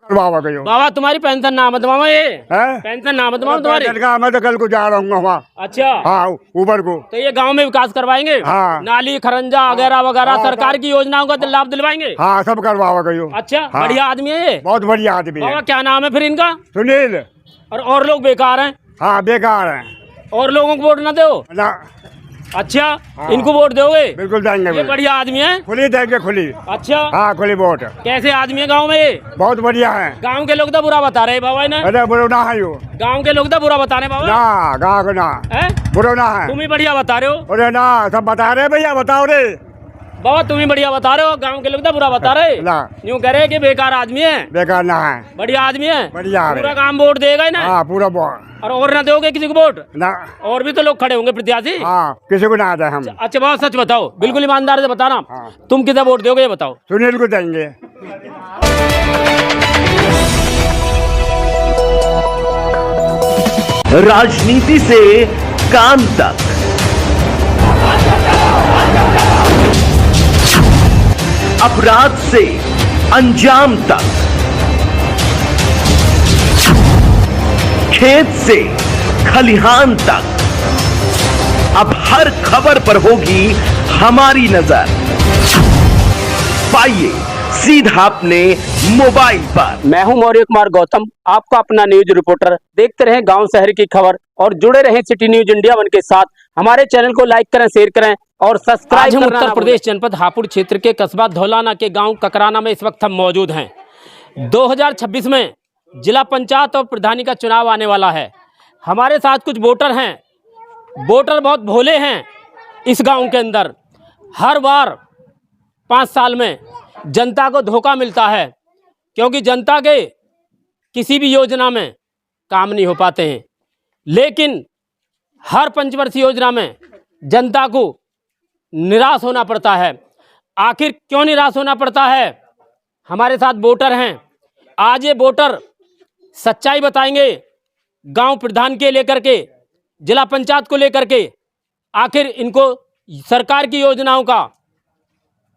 बाबा कहो बाबा तुम्हारी पेंशन नाम है ये है? पेंशन नाम तुम्हारी। मैं तो कल को जा रहा हूँ वहाँ। अच्छा हाँ ऊपर को। तो ये गांव में विकास करवाएंगे। हाँ। नाली खरंजा वगैरह वगैरह सरकार की योजनाओं का लाभ दिलवाएंगे। हाँ सब करवावा कहो। अच्छा हाँ। बढ़िया आदमी है ये। बहुत बढ़िया आदमी बाबा है। क्या नाम है फिर इनका? सुनील। और लोग बेकार हैं। हाँ बेकार है। और लोगों को वोट ना दो। ना। अच्छा हाँ। इनको वोट दोगे? बिल्कुल देंगे। ये बढ़िया आदमी है। खुली देंगे खुली। अच्छा हाँ खुली वोट। कैसे आदमी है गाँव में ये? बहुत बढ़िया है। गाँव के लोग तो बुरा बता रहे बाबा ने। अरे बुरो ना है यो। गाँव के लोग तो बुरा बता रहे बाबा। ना गाँव को ना है बुरो ना है। तुम ही बढ़िया बता रहे हो अरे ना सब बता रहे भैया बताओ रे। बाबा, तुम ही बढ़िया बता रहे हो। गांव के लोग तो बुरा बता रहे। ना यूँ कह रहे कि बेकार आदमी है। बेकार ना है। बढ़िया आदमी है। बढ़िया है। पूरा काम वोट देगा ही ना। हाँ पूरा वोट। और ना दोगे किसी को वोट? ना। और भी तो लोग खड़े होंगे प्रत्याशी। हाँ किसी को ना आता हम। अच्छा बाबा सच बताओ, बिल्कुल ईमानदार से बताना। हाँ। तुम किसे वोट दोगे ये बताओ। सुनील को देंगे। राजनीति से काम तक, अपराध से अंजाम तक, खेत से खलिहान तक, अब हर खबर पर होगी हमारी नजर। पाइए सीधा अपने मोबाइल पर। मैं हूं मौर्य कुमार गौतम, आपका अपना न्यूज रिपोर्टर। देखते रहें गांव शहर की खबर और जुड़े रहें सिटी न्यूज इंडिया वन के साथ। हमारे चैनल को लाइक करें, शेयर करें और सब्सक्राइब करना। उत्तर प्रदेश जनपद हापुड़ क्षेत्र के कस्बा धौलाना के गांव ककराना में इस वक्त हम मौजूद हैं। 2026 में जिला पंचायत और प्रधानी का चुनाव आने वाला है। हमारे साथ कुछ वोटर हैं। वोटर बहुत भोले हैं। इस गांव के अंदर हर बार 5 साल में जनता को धोखा मिलता है, क्योंकि जनता के किसी भी योजना में काम नहीं हो पाते हैं। लेकिन हर पंचवर्षीय योजना में जनता को निराश होना पड़ता है। आखिर क्यों निराश होना पड़ता है? हमारे साथ वोटर हैं। आज ये वोटर सच्चाई बताएंगे गांव प्रधान के लेकर के, जिला पंचायत को लेकर के। आखिर इनको सरकार की योजनाओं का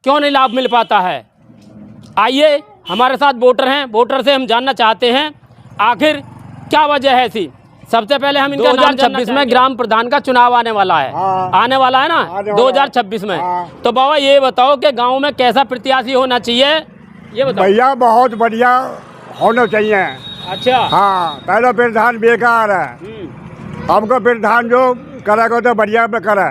क्यों नहीं लाभ मिल पाता है। आइए हमारे साथ वोटर हैं। वोटर से हम जानना चाहते हैं आखिर क्या वजह है ऐसी। सबसे पहले हम इनका 2026 में ग्राम प्रधान का चुनाव आने वाला है। हाँ। आने वाला है ना 2026 में। हाँ। तो बाबा ये बताओ कि गांव में कैसा प्रत्याशी होना चाहिए, ये बताओ। भैया बहुत बढ़िया होना चाहिए। अच्छा हाँ पहला प्रधान बेकार है। हमको प्रधान जो करेगा तो बढ़िया में करे।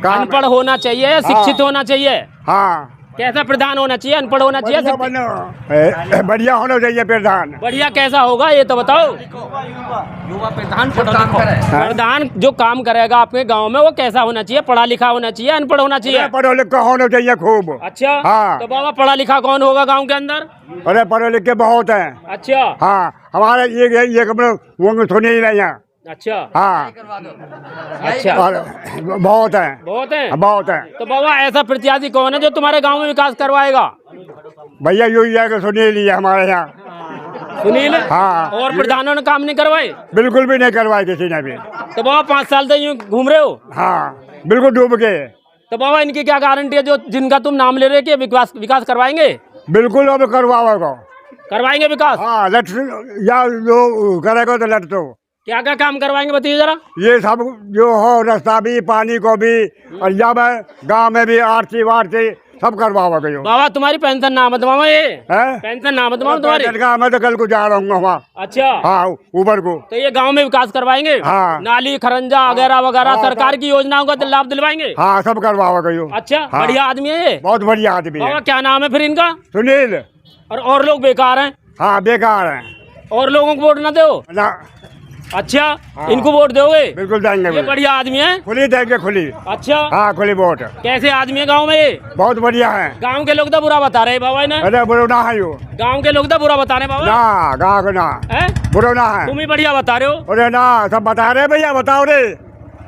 अनपढ़ होना चाहिए या शिक्षित होना चाहिए? हाँ कैसा प्रधान होना चाहिए? अनपढ़ होना चाहिए? बढ़िया बनो। बढ़िया होना चाहिए प्रधान। बढ़िया कैसा होगा ये तो बताओ। युवा प्रधान प्रधान जो काम करेगा आपके गांव में वो कैसा होना चाहिए? पढ़ा लिखा होना चाहिए, अनपढ़ होना चाहिए? पढ़ो लिखा होना चाहिए खूब। अच्छा हाँ। तो बाबा पढ़ा लिखा कौन होगा गांव के अंदर? अरे पढ़े लिखे बहुत हैं। अच्छा हाँ हमारे ये वो सुने ही नहीं है। अच्छा हाँ अच्छा और बहुत है। बहुत है। बहुत है। तो बाबा ऐसा प्रत्याशी कौन है जो तुम्हारे गांव में विकास करवाएगा? भैया यू है सुनील ही है हमारे यहाँ। सुनील? हाँ। और प्रधानों ने काम नहीं करवाए? बिल्कुल भी नहीं करवाए किसी ने भी। तो बाबा 5 साल से यूँ घूम रहे हो। हाँ बिल्कुल डूब गए। तो बाबा इनकी क्या गारंटी है जो जिनका तुम नाम ले रहे हो कि विकास करवाएंगे? बिल्कुल अब करवाओगे। करवाएंगे विकास? हाँ लट या जो करेगा तो लट तो क्या क्या काम करवाएंगे बताइए जरा। ये सब जो हो रास्ता भी, पानी को भी, और जब गांव में भी आरती वारती सब करवाओगे। बाबा तुम्हारी पेंशन नाम है तुम्हारा ये है? पेंशन नाम है तुम्हारी। मैं तो कल को जा रहा हूँ वहाँ। अच्छा हाँ ऊपर को। तो ये गांव में विकास करवाएंगे। हाँ। नाली खरंजा वगैरह वगैरह हाँ, सरकार की योजनाओं का लाभ दिलवाएंगे। हाँ सब करवाओगे। अच्छा हाँ। बढ़िया आदमी है ये। बहुत बढ़िया आदमी बाबा है। क्या नाम है फिर इनका? सुनील। और लोग बेकार हैं। हाँ बेकार है। और लोगों को वोट ना दो। ना। अच्छा हाँ। इनको वोट दोगे? बिल्कुल देंगे। ये बढ़िया आदमी है। खुली देंगे खुली। अच्छा हाँ खुली वोट। कैसे आदमी है गाँव में ये? बहुत बढ़िया है। गाँव के लोग तो बुरा बता रहे बाबा ने। अरे बुरो ना है यो। गाँव के लोग तो बुरा बता रहे बाबा। ना गाँव को ना है बुरो ना है। तुम ही बढ़िया बता रहे हो। अरे ना सब बता रहे भैया बताओ रे।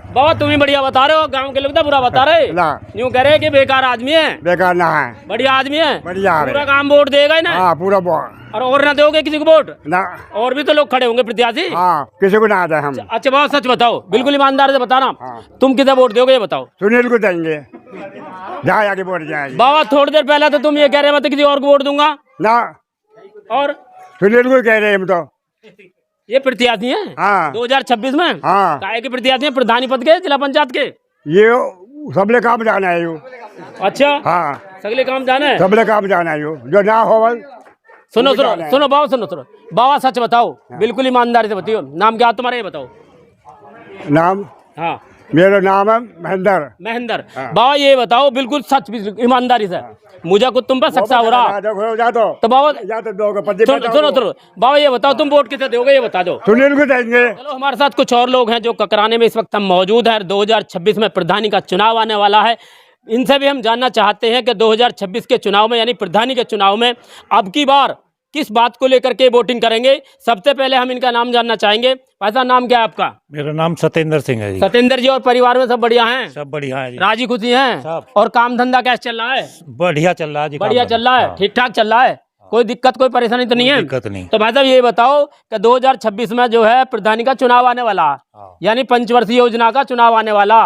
बाबा तुम ही बढ़िया बता रहे हो। गांव के लोग तो बुरा बता रहे। ना। यूँ कह रहे कि बेकार आदमी है। बेकार ना है। बढ़िया आदमी है। बढ़िया है। पूरा काम वोट देगा ही ना। हाँ पूरा वोट। और ना दोगे किसी को वोट? ना। और भी तो लोग खड़े होंगे प्रत्याशी। हाँ किसी को ना आता हम। अच्छा बाबा सच बताओ, बिल्कुल ईमानदार से बताना। हाँ। तुम किसे वोट दोगे ये बताओ। सुनील को देंगे। जहाँ आगे वोट जाएगी। बाबा थोड़ी देर पहले तो तुम ये कह रहे मैं तो किसी और को वोट दूंगा। ना। और सुनील को कह रहे हैं हम तो। ये प्रत्याशी हैं हाँ 2026 में? हाँ काहे के प्रत्याशी हैं? प्रधानी पद के, जिला पंचायत के? ये सबले काम जाना है यो। अच्छा, हाँ सगले काम जाना है। सबले काम जाना है यो, जो ना हो बस। सुनो उनको सुनो जाना है। सुनो बाबा, सुनो बाबा, सच बताओ, बिल्कुल ईमानदारी से बताओ, नाम क्या तुम्हारा, ये बताओ। नाम हाँ मेरा नाम है महेंद्र। महेंद्र। बाबा ये बताओ बिल्कुल सच, बिल्कुल ईमानदारी से, मुझे कुछ तुम पर शक सा हो रहा तो बाबा सुनो बाबा ये बताओ, तुम वोट किसे दोगे, ये बता दो। सुनील को देंगे। चलो, हमारे साथ कुछ और लोग हैं जो ककराने में इस वक्त हम मौजूद हैं। 2026 में प्रधानी का चुनाव आने वाला है। इनसे भी हम जानना चाहते हैं कि 2026 के चुनाव में, यानी प्रधानी के चुनाव में अब की बार किस बात को लेकर के वोटिंग करेंगे। सबसे पहले हम इनका नाम जानना चाहेंगे। ऐसा नाम क्या है आपका? मेरा नाम सत्येंद्र सिंह है जी। सत्येंद्र जी, और परिवार में सब बढ़िया हैं? सब बढ़िया है जी। राजी खुशी हैं? सब। और काम धंधा कैसे चल रहा है? बढ़िया चल रहा है जी। बढ़िया चल रहा है, ठीक ठाक चल रहा है, कोई दिक्कत कोई परेशानी तो नहीं है? दिक्कत नहीं। तो भाई साहब ये बताओ कि 2026 में जो है प्रधानी का चुनाव आने वाला, यानी पंचवर्षीय योजना का चुनाव आने वाला।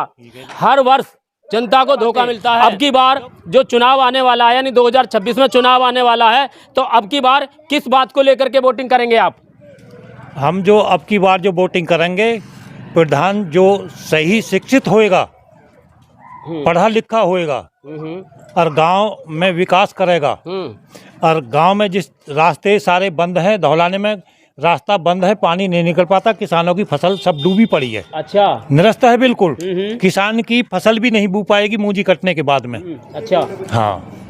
हर वर्ष जनता को धोखा मिलता है। अब की बार जो चुनाव आने वाला है, यानी 2026 में चुनाव आने वाला है, तो अब की बार किस बात को लेकर के वोटिंग करेंगे आप? हम जो अब की बार जो वोटिंग करेंगे, प्रधान जो सही शिक्षित होएगा, पढ़ा लिखा होएगा और गांव में विकास करेगा। और गांव में जिस रास्ते सारे बंद हैं, धौलाने में रास्ता बंद है, पानी नहीं निकल पाता, किसानों की फसल सब डूबी पड़ी है। अच्छा, निरस्त है बिल्कुल। किसान की फसल भी नहीं बू पाएगी मूंजी कटने के बाद में। अच्छा, हाँ,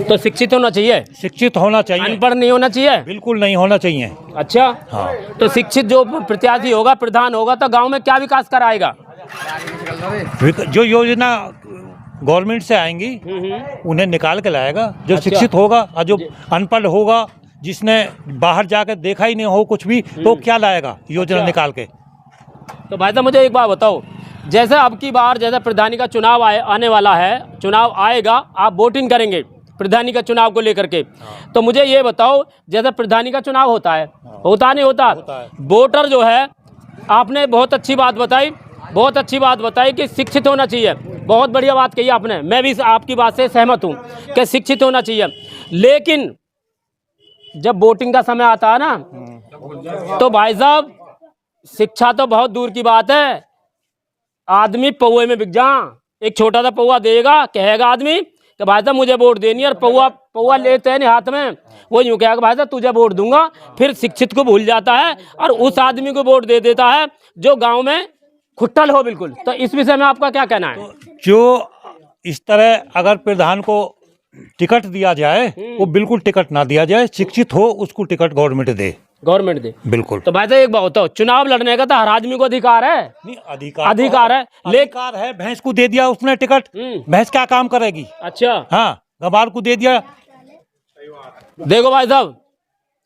तो शिक्षित होना चाहिए, शिक्षित होना चाहिए, अनपढ़ नहीं होना चाहिए। बिल्कुल नहीं होना चाहिए। अच्छा, हाँ, तो शिक्षित जो प्रत्याशी होगा, प्रधान होगा, तो गांव में क्या विकास कराएगा? जो योजना गवर्नमेंट से आएंगी उन्हें निकाल के लाएगा। जो शिक्षित होगा और जो अनपढ़ होगा, जिसने बाहर जाकर देखा ही नहीं हो कुछ भी, तो क्या लाएगा योजना निकाल के। तो भाई साहब मुझे एक बात बताओ, जैसे अब की बार जैसे प्रधानी का चुनाव आने वाला है, चुनाव आएगा, आप वोटिंग करेंगे प्रधानी का चुनाव को लेकर के, तो मुझे ये बताओ, जैसे प्रधानी का चुनाव होता है, होता नहीं होता, वोटर जो है, आपने बहुत अच्छी बात बताई, बहुत अच्छी बात बताई कि शिक्षित होना चाहिए। बहुत बढ़िया बात कही आपने, मैं भी आपकी बात से सहमत हूँ कि शिक्षित होना चाहिए। लेकिन जब वोटिंग का समय आता है ना, तो भाई साहब शिक्षा तो बहुत दूर की बात है, आदमी पौवे में बिक जा। एक छोटा सा पौवा देगा, कहेगा आदमी कि भाई साहब मुझे वोट देनी है, और पौवा लेते हैं नहीं हाथ में, वो यूँ कहेगा भाई साहब तुझे वोट दूंगा, फिर शिक्षित को भूल जाता है और उस आदमी को वोट दे देता है जो गाँव में खुट्टल हो बिल्कुल। तो इस विषय में आपका क्या कहना है? जो इस तरह अगर प्रधान को टिकट दिया जाए, वो बिल्कुल टिकट ना दिया जाए, शिक्षित हो उसको टिकट गवर्नमेंट दे, गवर्नमेंट दे, बिल्कुल। तो भाई साहब एक बात बताओ, चुनाव लड़ने का तो हर आदमी को अधिकार है। नहीं, अधिकार है, अधिकार है। भैंस को दे दिया उसने टिकट, भैंस क्या काम करेगी? अच्छा, हाँ, गवार को दे दिया। देखो भाई साहब,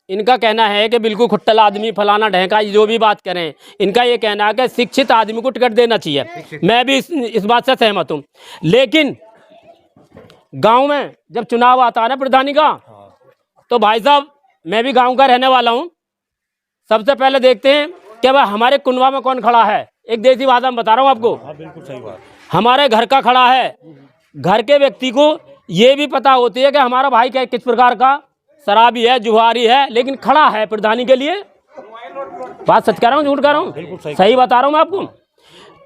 इनका कहना है कि बिल्कुल खुट्टल आदमी, फलाना ढहका, जो भी बात करें, इनका ये कहना है कि शिक्षित आदमी को टिकट देना चाहिए। मैं भी इस बात से सहमत हूँ। लेकिन गांव में जब चुनाव आता है ना प्रधानी का, तो भाई साहब मैं भी गांव का रहने वाला हूँ, सबसे पहले देखते हैं कि भाई हमारे कुनवा में कौन खड़ा है। एक देसी भाषा में बता रहा हूँ आपको, बिल्कुल सही बात। हमारे घर का खड़ा है। घर के व्यक्ति को ये भी पता होती है कि हमारा भाई क्या किस प्रकार का शराबी है, जुहारी है, लेकिन खड़ा है प्रधानी के लिए। बात सच कह रहा हूँ, झूठ कह रहा हूँ? सही बता रहा हूँ मैं आपको।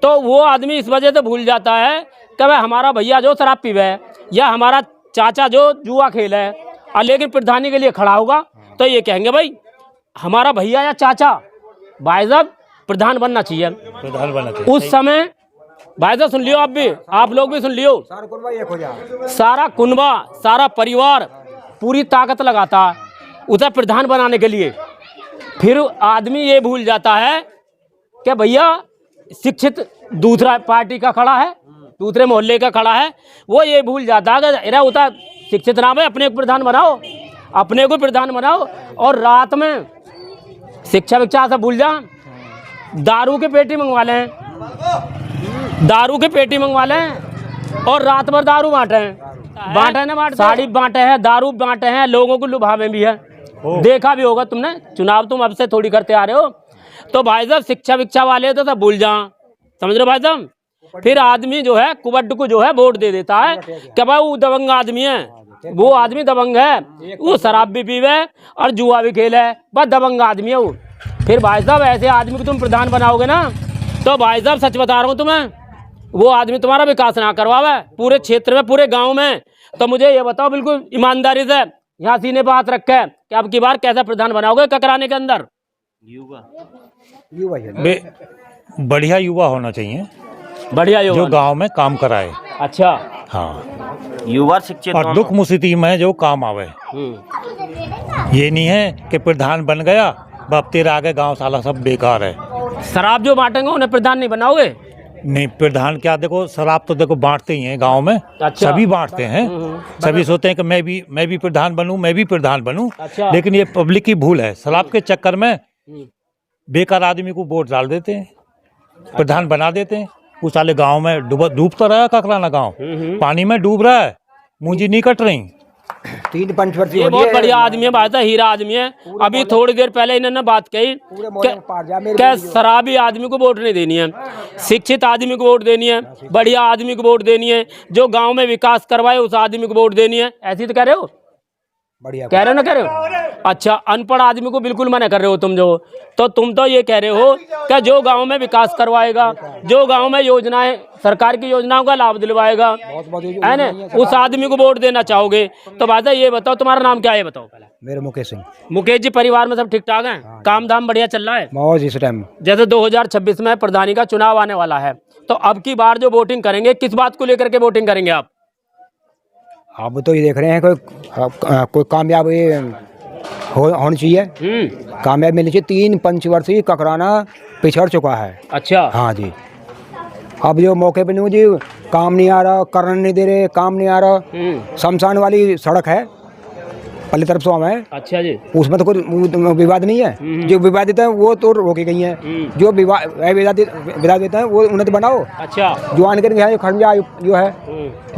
तो वो आदमी इस वजह से भूल जाता है कि भाई हमारा भैया जो शराब पीवे है, या हमारा चाचा जो जुआ खेल है, और लेकिन प्रधानी के लिए खड़ा होगा, तो ये कहेंगे भाई हमारा भैया या चाचा भाई साहब प्रधान बनना चाहिए। प्रधान बनना चाहिए। उस समय भाई साहब सुन लियो, आप भी, आप लोग भी सुन लियो, सारा कुनबा, सारा परिवार पूरी ताकत लगाता उसे प्रधान बनाने के लिए। फिर आदमी ये भूल जाता है कि भैया शिक्षित दूसरा पार्टी का खड़ा है, दूसरे मोहल्ले का खड़ा है, वो ये भूल जाता है कि अरे उतना शिक्षित नाम है, अपने को प्रधान बनाओ, अपने को प्रधान बनाओ। और रात में शिक्षा विक्षा से भूल जा, दारू की पेटी मंगवा लें, दारू की पेटी मंगवा लें और रात भर दारू बांटे ना, साड़ी बांटे हैं, दारू बांटे हैं, लोगों को लुभावे भी है। देखा भी होगा तुमने, चुनाव तुम अब से थोड़ी करते आ रहे हो। तो भाई साहब शिक्षा विक्षा वाले तो सब भूल जा, समझ रहे हो भाई साहब। फिर आदमी जो है कुबड्ड को जो है वोट दे देता है कि भाई वो दबंग आदमी है, वो आदमी दबंग है, वो शराब भी पीवे और जुआ भी खेले, बस दबंग आदमी है वो। फिर भाई साहब ऐसे आदमी को तुम प्रधान बनाओगे ना, तो भाई साहब सच बता रहा हूँ तुम्हें, वो आदमी तुम्हारा विकास ना करवावे पूरे क्षेत्र में, पूरे गाँव में। तो मुझे ये बताओ बिल्कुल ईमानदारी से, यहाँ सीने पर हाथ रखे कि अब की बार कैसा प्रधान बनाओगे ककराने के अंदर? बढ़िया युवा होना चाहिए, बढ़िया युवा जो गांव में काम कराए। अच्छा, हाँ, युवा शिक्षित और दुख मुसीबत में जो काम आवे। ये नहीं है कि प्रधान बन गया बाप तेरा आगे गांव साला सब बेकार है। शराब जो बांटेंगे उन्हें प्रधान नहीं बनाओगे? नहीं, प्रधान क्या, देखो शराब तो देखो बांटते ही हैं गांव में। अच्छा। सभी बांटते हैं, सभी सोचते हैं कि मैं भी प्रधान बनूं, मैं भी प्रधान बनूं। अच्छा। लेकिन ये पब्लिक की भूल है, शराब के चक्कर में बेकार आदमी को वोट डाल देते हैं, प्रधान बना देते हैं। उस साले गांव में डूबता रहा ककराना गांव, पानी में डूब रहा है, मूंजी नहीं कट रही। 3 पंचवर्षीय ये बहुत बढ़िया आदमी है, भाई साहब हीरा आदमी है। अभी थोड़ी देर पहले इन्होंने बात कही क्या शराबी आदमी को वोट नहीं देनी है, शिक्षित आदमी को वोट देनी है, बढ़िया आदमी को वोट देनी है, जो गांव में विकास करवाए उस आदमी को वोट देनी है। ऐसी तो कह रहे हो, बढ़िया कह रहे हो ना, कह रहे हो? अच्छा, अनपढ़ आदमी को बिल्कुल मना कर रहे हो तुम, जो तो तुम तो ये कह रहे हो कि जो गांव में विकास करवाएगा, जो गांव में योजनाएं, सरकार की योजनाओं का लाभ दिलवाएगा, है ना, उस आदमी को वोट देना चाहोगे। तो बात है, ये बताओ तुम्हारा नाम क्या है, बताओ पहले। मेरा मुकेश सिंह। मुकेश जी, परिवार में सब ठीक ठाक है? काम धाम बढ़िया चल रहा है? मौज इस टाइम। जैसे 2026 में प्रधानी का चुनाव आने वाला है, तो अब की बार जो वोटिंग करेंगे, किस बात को लेकर के वोटिंग करेंगे आप? अब तो ये देख रहे हैं कोई कामयाब होनी चाहिए, कामयाब मिलनी चाहिए। 3 पंचवर्षीय ककराना पिछड़ चुका है। अच्छा, हाँ जी। अब जो मौके पे नहीं जी काम नहीं आ रहा, करने नहीं दे रहे, काम नहीं आ रहा। शमशान वाली सड़क है पल्ली तरफ से है। अच्छा जी। उसमें तो कोई विवाद नहीं है, जो विवादित है वो तो रोकी गई है, जो विवादित है वो उन्हें तो बनाओ। अच्छा, जो आने के यहाँ खंडा जो है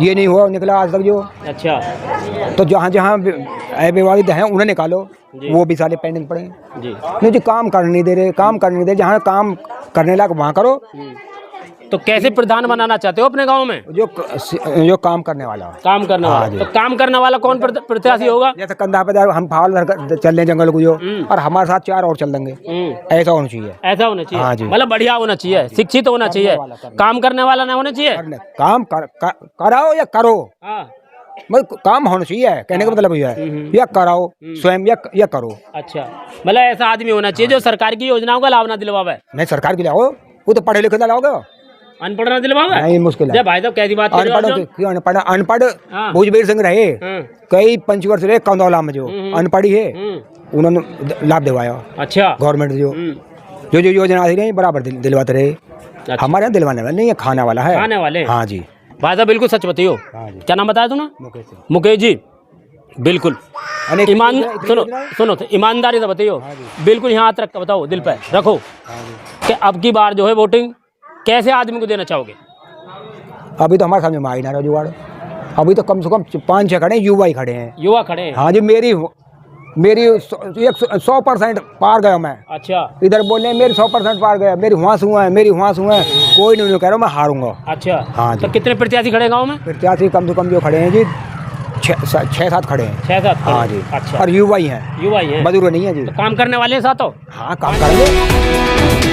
ये नहीं हुआ, निकला आज तक जो। अच्छा, तो जहाँ जहाँ विवादित हैं उन्हें निकालो, वो भी सारे पेंडिंग पड़े जी। नहीं जी, काम करने नहीं दे रहे, काम करने नहीं दे, जहाँ काम करने लायक वहाँ करो। तो कैसे प्रधान बनाना चाहते हो अपने गांव में? जो काम करने वाला हो। काम करने वाला। तो काम करने वाला कौन प्रत्याशी होगा? जैसे कंधा पे हम फाल चल रहे जंगल को जो, और हमारे साथ 4 और चल देंगे, ऐसा होना चाहिए। ऐसा होना चाहिए। हाँ जी। मतलब बढ़िया होना चाहिए, शिक्षित होना चाहिए, काम करने वाला ना होना चाहिए। काम कराओ या करो, मतलब काम होना चाहिए, कहने का मतलब ये है, या कराओ स्वयं या करो। अच्छा, मतलब ऐसा आदमी होना चाहिए जो सरकार की योजनाओं का लाभ ना दिलवावे। नहीं, सरकार के लाओ, वो तो पढ़े लिखे लाओगे, अनपढ़ ना दिलवावे। नहीं, मुश्किल है भाई साहब, कैसी बात कर रहे हो? अनपढ़ भूजबीर सिंह रहे, कई पंचवर्ष रहे कंदौला में, जो अनपढ़ ही है उन्होंने लाभ दिलवाया। अच्छा, गवर्नमेंट जो योजना आती रही बराबर दिलवाते रहे। अच्छा। हमारे यहाँ दिलवाने वाले नहीं है, खाने वाला है। खाने वाले? हाँ जी। भाई साहब बिल्कुल सच बताइयो। क्या नाम बताया तूने? मुकेश जी, बिल्कुल सुनो तो ईमानदारी से बताइयो, बिल्कुल यहाँ हाथ रख बताओ, दिल पे रखो कि अब की बार जो है वोटिंग कैसे आदमी को देना चाहोगे? अभी तो हमारे सामने माई ना रहा जुगाड़, अभी तो कम से कम 5-6 खड़े हैं, युवा ही खड़े हैं। युवा खड़े हैं? हाँ जी। मेरी 100% पार गया मैं। अच्छा, इधर बोल रहे मेरी 100% पार गया, मेरी हुआ है, मेरी हुआ है, कोई नहीं कह रहा मैं हारूंगा। अच्छा, हाँ जी। तो कितने प्रत्याशी खड़े गाँव में? प्रत्याशी कम से कम जो खड़े हैं जी 6-7 खड़े हैं। 6-7? हाँ जी। अच्छा, और युवा ही हैं, युवा ही हैं, मजदूर नहीं है जी। तो काम करने वाले हैं साथ हो? हाँ, काम करेंगे।